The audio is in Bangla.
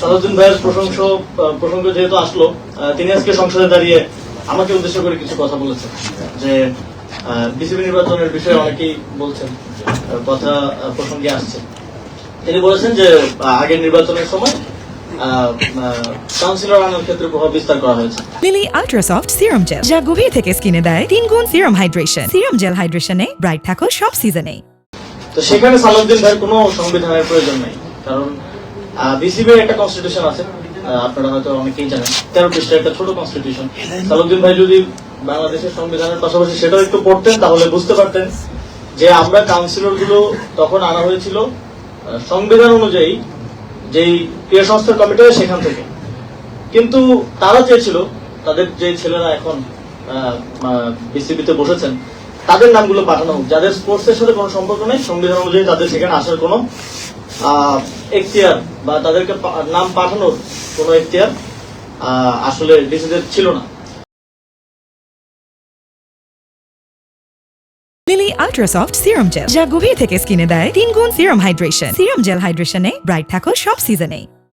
সালাউদ্দিন ভাইয়ের প্রসঙ্গ যেহেতু আসলো, তিনি আজকে সংসদে দাঁড়িয়ে আমাকে উদ্দেশ্য করে কিছু কথা বলেছেন যে বিসিবি নির্বাচনের বিষয়ে অনেকেই বলছেন, কথা প্রসঙ্গে আসছে। তিনি বলেছেন যে আগের নির্বাচনের সময় কাউন্সিলর আনার ক্ষেত্রে প্রভাব বিস্তার করা হয়েছে। Lily ultra soft serum gel, যা গভীর থেকে স্কিনে দেয় 3 গুণ সিরাম হাইড্রেশন। সিরাম জেল হাইড্রেশনে ব্রাইট থাকো সব সিজনে। তো সেখানে সালাউদ্দিন ভাইয়ের কোনো সংবিধানের প্রয়োজন নেই, কারণ বিসিবির একটা কনস্টিটিউশন আছে, আপনারা হয়তো অনেকেই জানেন, 13 পৃষ্ঠার একটা ছোট কনস্টিটিউশন। সালাউদ্দিন ভাই যদি বাংলাদেশের সংবিধানের পাশাপাশি সেটাও একটু পড়তেন তাহলে বুঝতে পারতেন যে আমরা কাউন্সিলর গুলো তখন আনা হয়েছিল সংবিধান অনুযায়ী যেই ক্রিয়া সংস্থার কমিটি হয় সেখান থেকে। কিন্তু তারা চেয়েছিল তাদের যে ছেলেরা এখন বিসিবিতে বসেছেন তাদের নামগুলো পাঠানো হোক, যাদের স্পোর্টস এর সাথে কোনো সম্পর্ক নেই, সংবিধান অনুযায়ী তাদের সেখানে আসার কোনো এখতিয়ার বা তাদেরকে নাম পাঠানোর কোনো এখতিয়ার আসলে ডিসিদের ছিল না। Lily ultra soft serum gel, যা গভীর থেকে স্কিনে দেয় 3 গুণ সিরাম হাইড্রেশন। সিরাম জেল হাইড্রেশনে ব্রাইট থাকো সব সিজনে।